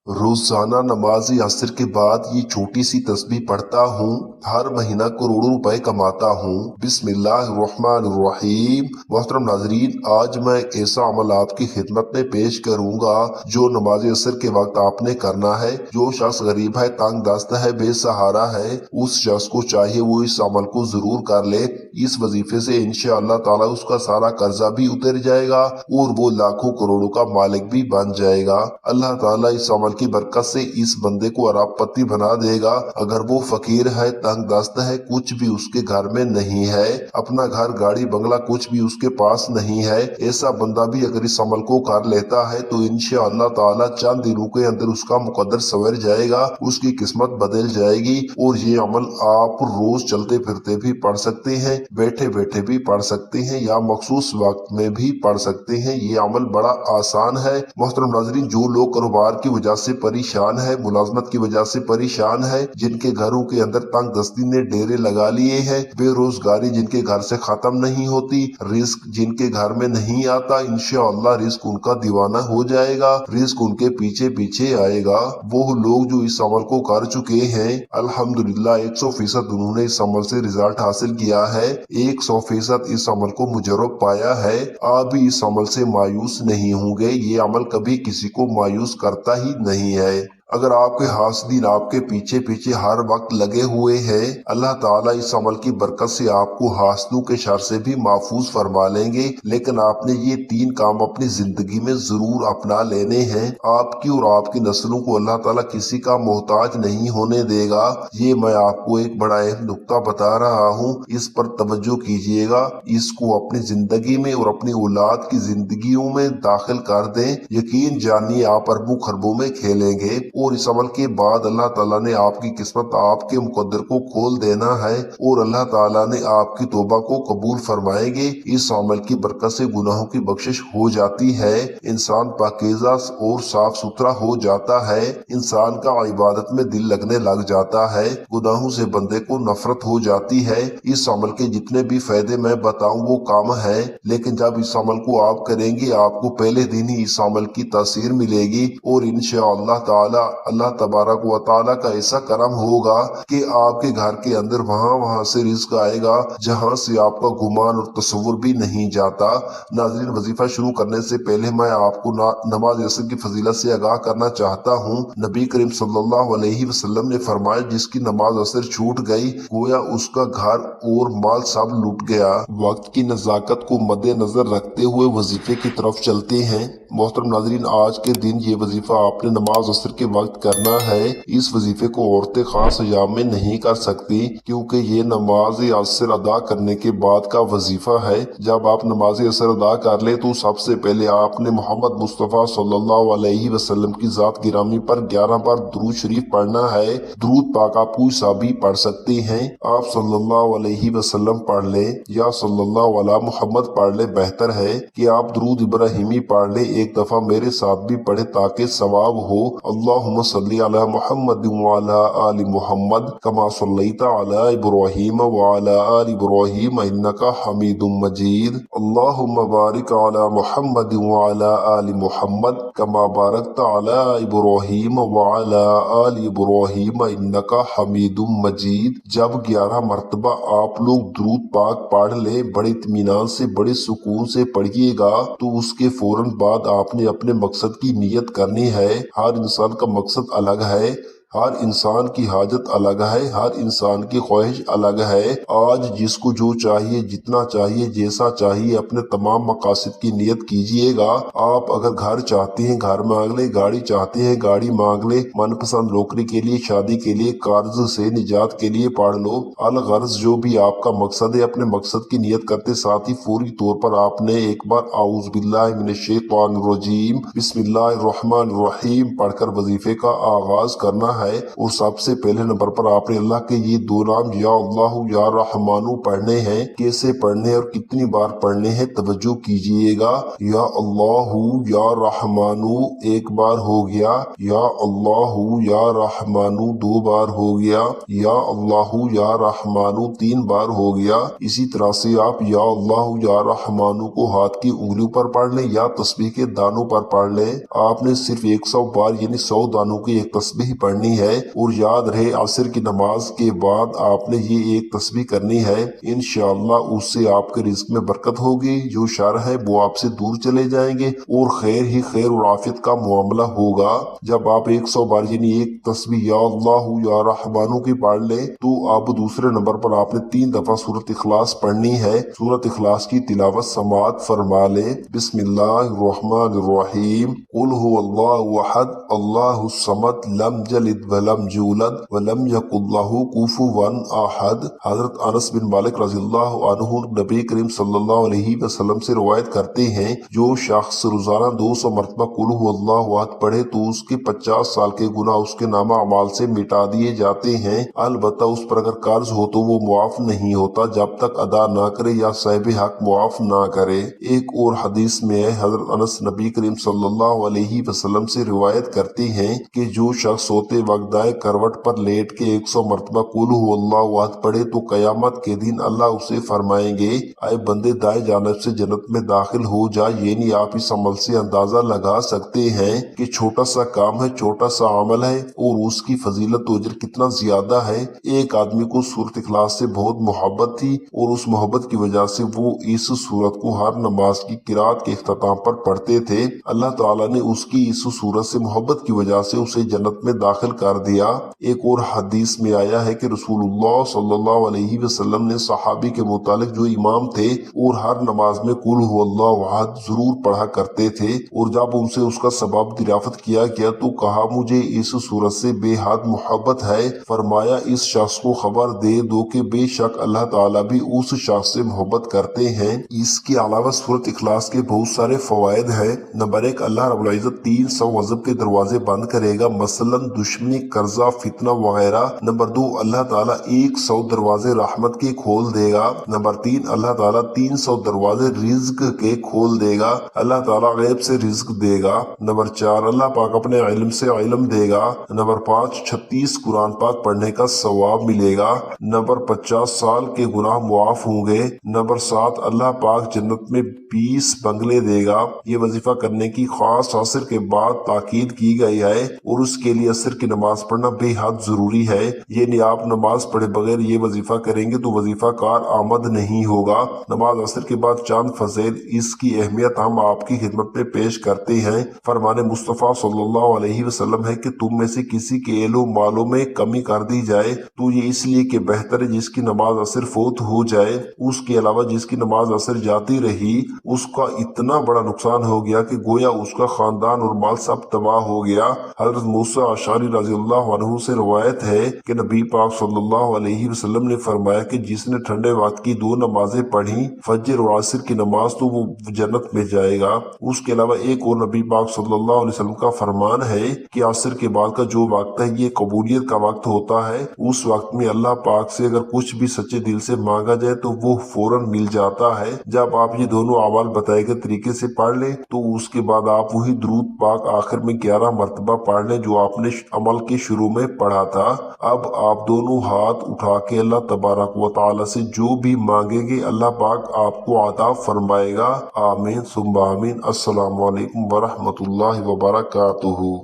रोजाना नमाज असर के बाद ये छोटी सी तस्बीह पढ़ता हूँ। हर महीना करोड़ों रुपए कमाता हूँ। बिस्मिल्लाहिर्रहमानिर्रहीम। मोहतरम नाजरीन, आज मैं ऐसा अमल आपकी खिदमत में पेश करूंगा जो नमाज असर के वक्त आपने करना है। जो शख्स गरीब है, तंग दस्त है, बेसहारा है, उस शख्स को चाहिए वो इस अमल को जरूर कर ले। इस वजीफे से इंशाअल्लाह ताला उसका सारा कर्जा भी उतर जाएगा और वो लाखों करोड़ों का मालिक भी बन जाएगा। अल्लाह ताला इस अमल की बरकत से इस बंदे को अरबपति बना देगा। अगर वो फकीर है, तंग दस्त है, कुछ भी उसके घर में नहीं है, अपना घर गाड़ी बंगला कुछ भी उसके पास नहीं है, ऐसा बंदा भी अगर इस अमल को कर लेता है तो इंशाअल्लाह ताला चंद दिनों के अंदर उसका मुकद्दर सवर जाएगा, उसकी किस्मत बदल जाएगी। और ये अमल आप रोज चलते फिरते भी पढ़ सकते हैं, बैठे बैठे भी पढ़ सकते हैं या मखसूस वक्त में भी पढ़ सकते हैं। ये अमल बड़ा आसान है। मोहतरम नाजरीन, जो लोग कारोबार की वजह से परेशान है, मुलाजमत की वजह से परेशान है, जिनके घरों के अंदर तंग दस्ती ने डेरे लगा लिए हैं, बेरोजगारी जिनके घर से खत्म नहीं होती, रिस्क जिनके घर में नहीं आता, इंशाअल्लाह रिस्क उनका दीवाना हो जाएगा, रिस्क उनके पीछे पीछे आएगा। वो लोग जो इस अमल को कर चुके हैं, अल्हम्दुलिल्लाह 100% उन्होंने इस अमल से रिजल्ट हासिल किया है, 100% इस अमल को मुजर्रब पाया है। आप भी इस अमल से मायूस नहीं होंगे। ये अमल कभी किसी को मायूस करता ही नहीं है। अगर आपके हासिदीन आपके पीछे पीछे हर वक्त लगे हुए हैं, अल्लाह ताला इस अमल की बरकत से आपको हासिदों के शर से भी महफूज फरमा लेंगे। लेकिन आपने ये 3 काम अपनी जिंदगी में जरूर अपना लेने हैं। आपकी और आपकी नस्लों को अल्लाह ताला किसी का मोहताज नहीं होने देगा। ये मैं आपको एक बड़ा अहम नुक्ता बता रहा हूँ, इस पर तवज्जो कीजिएगा। इसको अपनी जिंदगी में और अपनी औलाद की जिंदगियों में दाखिल कर दें। यकीन जानिए आप अरबों खरबों में खेलेंगे। और इस अमल के बाद अल्लाह ताला ने आपकी किस्मत, आपके मुकद्दर को खोल देना है और अल्लाह ताला ने आपकी तौबा को कबूल फरमाएंगे। इस अमल की बरकत से गुनाहों की बख्शिश हो जाती है, इंसान पाकीज़ा और साफ सुथरा हो जाता है, इंसान का इबादत में दिल लगने लग जाता है, गुनाहों से बंदे को नफरत हो जाती है। इस अमल के जितने भी फायदे मैं बताऊं वो कम है, लेकिन जब इस अमल को आप करेंगे आपको पहले दिन ही इस अमल की तासीर मिलेगी और इंशाअल्लाह ताला अल्लाह तबारक व तआला का ऐसा करम होगा कि आपके घर के अंदर वहां से रिस्क आएगा जहां से आपका गुमान और तस्वुर भी नहीं जाता। नाज़रीन, वजीफा शुरू करने से पहले मैं आपको नमाज असर की फजीलत से आगाह करना चाहता हूँ। नबी करीम सल्लल्लाहु अलैहि वसल्लम ने फरमाया, जिसकी नमाज असर छूट गई गोया उसका घर और माल सब लूट गया। वक्त की नजाकत को मद्देनजर रखते हुए वजीफे की तरफ चलते हैं। मोहतरम नाजरीन, आज के दिन ये वजीफा आपने नमाज असर के वक्त करना है। इस वजीफे को औरतें खास अयाम में नहीं कर सकती क्योंकि ये नमाज असर अदा करने के बाद का वजीफा है। जब आप नमाज असर अदा कर ले तो सबसे पहले आपने मोहम्मद मुस्तफ़ा सल्लल्लाहु अलैहि वसल्लम की जात गिरामी पर 11 बार दुरूद शरीफ पढ़ना है। दुरूद पाक आप कोई सा भी पढ़ सकते हैं। आप सल्लल्लाहु अलैहि वसल्लम पढ़ ले या सल्लल्लाहु अला मुहम्मद पढ़ ले। बेहतर है कि आप दुरूद इब्राहिमी पढ़ ले, एक दफा मेरे साथ भी पढ़े ताकि सवाब हो। अल्लाहुम्मा सल्ली अला मुहम्मद व अला आलि मुहम्मद कमा सल्लैता अला इब्राहीम व अला आलि इब्राहीम इन्नका हमीदुम मजीद। अल्लाहुम्मा बारिक अला मुहम्मद व अला आलि मुहम्मद कमा बारकता अला इब्राहीम व अला आलि इब्राहीम इन्नका हमीदुम मजीद। जब 11 मरतबा आप लोग दुरूद पाक पढ़ ले, बड़े इत्मीनान से, बड़े सुकून से पढ़िएगा, तो उसके फौरन बाद आपने अपने मकसद की नियत करनी है। हर इंसान का मकसद अलग है, हर इंसान की हाजत अलग है, हर इंसान की ख्वाहिश अलग है। आज जिसको जो चाहिए, जितना चाहिए, जैसा चाहिए, अपने तमाम मकासद की नियत कीजिएगा। आप अगर घर चाहते हैं घर मांग ले, गाड़ी चाहते हैं गाड़ी मांग ले, मनपसंद नौकरी के लिए, शादी के लिए, कर्ज से निजात के लिए पढ़ लो। अलगर्ज जो भी आपका मकसद है, अपने मकसद की नियत करते साथ ही फौरी तौर पर आपने एक बार औज़ु बिल्लाहि मिनश शैतानिर रजीम बिस्मिल्लाहिर रहमानिर रहीम पढ़कर वजीफे का आगाज करना है और सबसे पहले नंबर पर आपने अल्लाह के ये दो नाम या अल्लाह या रहमानु पढ़ने हैं। कैसे पढ़ने और कितनी बार पढ़ने हैं तवज्जो कीजिएगा। या अल्लाह या रहमानु एक बार हो गया, या अल्लाह या रहमानु दो बार हो गया, या अल्लाह या रहमानु तीन बार हो गया। इसी तरह से आप या अल्लाह या रहमानु को हाथ की उंगलियों पर पढ़ लें या तस्बीह के दानों पर पढ़ लें। आपने सिर्फ 100 बार यानी 100 दानों की एक तस्बीह पढ़नी है। और याद रहे असर की नमाज के बाद आपने ये एक तस्बीह करनी है। इंशाअल्लाह उससे आपके रिस्क में बरकत होगी, जो शर है वो आपसे दूर चले जाएंगे और खैर ही खैर और आफियत का मामला होगा। जब आप 100 बार यानी एक तस्बीह या अल्लाह या रहमानु की पढ़ ले तो अब दूसरे नंबर पर आपने 3 दफा सूरत इखलास पढ़नी है। सूरत इखलास की तिलावत समाअत फरमा ले। बिस्मिल्लाहिर्रहमानिर्रहीम कुल हुवल्लाहु अहद अल्लाहुस समद लम यलिद वलम यूलद वलम यकुल लहू कुफुवन अहद। हजरत अनस बिन मालिक रज़ियल्लाहु अन्हु नबी करीम सल्लल्लाहु अलैहि वसल्लम से रवायत करते हैं, जो शख्स रोजाना 200 मरतबा कुल हुवल्लाहु अहद पढ़े तो उसके 50 साल के गुनाह उसके नामा अमाल से मिटा दिए जाते हैं। अलबत्ता उस पर अगर कर्ज हो तो वो मुआफ नहीं होता जब तक अदा ना करे या साहिब हक मुआफ ना करे। एक और हदीस में है, हजरत अनस नबी करीम सल्लल्लाहु अलैहि वसल्लम से रिवायत करते हैं कि जो शख्स सोते वक्त दाएं करवट पर लेट के 100 मरतबा कुल हुवल्लाहु अहद पढ़े तो कयामत के दिन अल्लाह उसे फरमाएंगे, आए बंदे दाएं जानिब से जन्नत में दाखिल हो जा। यानी आप इस अमल से अंदाजा लगा सकते हैं कि छोटा सा काम है, छोटा सा अमल है और उसकी फजीलत तो अजर कितना ज्यादा है। एक आदमी को सूरत इखलास से बहुत मोहब्बत थी और उस मोहब्बत की वजह से वो इस सूरत को हर नमाज की किरात के इख्तिताम पर पढ़ते थे। अल्लाह ताला ने उसकी इस सूरत से मोहब्बत की वजह से उसे जन्नत में दाखिल कर दिया। एक और हदीस में आया है कि रसूलुल्लाह सल्लल्लाहु अलैहि वसल्लम ने सहाबी के मुतालिक जो इमाम थे और हर नमाज में कुल हुवल्लाहु अहद जरूर पढ़ा करते थे और जब उनसे उसका सबब दरियाफ्त किया गया तो कहा, मुझे इस सूरत से बेहद मोहब्बत है। फरमाया, इस शख्स को खबर दे दो कि बेशक अल्लाह ताला भी उस शख्स से मोहब्बत करते हैं। इसके अलावा सूरत इखलास के बहुत सारे फवायद हैं। नंबर 1, अल्लाह रब्बुल इज्जत 300 गज़ब के दरवाजे बंद करेगा, मसलन दुश्मनी, कर्जा, फितना वगैरह। नंबर 2, अल्लाह ताला 100 दरवाजे रहमत के खोल देगा। नंबर 3, अल्लाह ताला 300 दरवाजे रिज्क के खोल देगा, अल्लाह ताला गैब से रिज्क देगा। नंबर 4, अल्लाह पाक अपने इल्म से इल्म देगा। नंबर 5, 36 कुरान पाक पढ़ने का सवाब मिलेगा। नंबर 50 साल के गुनाह मुआफ होंगे। नंबर 7, अल्लाह पाक जन्नत में 20 बंगले देगा। ये वजीफा करने की खास असर के बाद ताकीद की गई है और उसके लिए असर की नमाज पढ़ना बेहद जरूरी है। ये नहीं आप नमाज पढ़े बगैर ये वजीफा करेंगे तो वजीफा कार आमद नहीं होगा। नमाज असर के बाद चंद फजील इसकी अहमियत हम आपकी खिदमत में पेश करते हैं। फरमाने मुस्तफ़ा सल्लल्लाहु अलैहि वसल्लम है कि तुम में से किसी के एलो मालों में कमी कर दी जाए तो ये इसलिए कि बेहतर है जिसकी नमाज असर फोत हो जाए। उसके अलावा जिसकी नमाज असर जाती रही उसका इतना बड़ा नुकसान हो गया कि गोया उसका खानदान और माल सब तबाह हो गया। हजरत मूसा अशारी रज़ियल्लाहु अन्हु से रवायत है कि नबी पाक सल्लल्लाहु अलैहि वसल्लम ने फरमाया कि जिसने ठंडे वक्त की 2 नमाजें पढ़ी, फजर और असर की नमाज, तो वो जन्नत में जाएगा। उसके अलावा एक और नबी पाक सल्लल्लाहु अलैहि वसल्लम का फरमान है कि असर के बाद का जो वक्त है ये कबूलियत का वक्त होता है। उस वक्त में अल्लाह पाक से अगर कुछ भी सच्चे दिल से मांगा जाए तो वो फौरन मिल जाता है। जब आप ये दोनों अमाल बताए गए तरीके से पढ़ ले तो उसके बाद आप वही दुरूद पाक आखिर में 11 मरतबा पढ़ ले जो आपने अमल के शुरू में पढ़ा था। अब आप दोनों हाथ उठा के अल्लाह तबारक व तआला से जो भी मांगेंगे अल्लाह पाक आपको अता फरमाएगा। आमीन सुम्मा आमीन। अस्सलामु अलैकुम व रहमतुल्लाहि व बरकातुहू।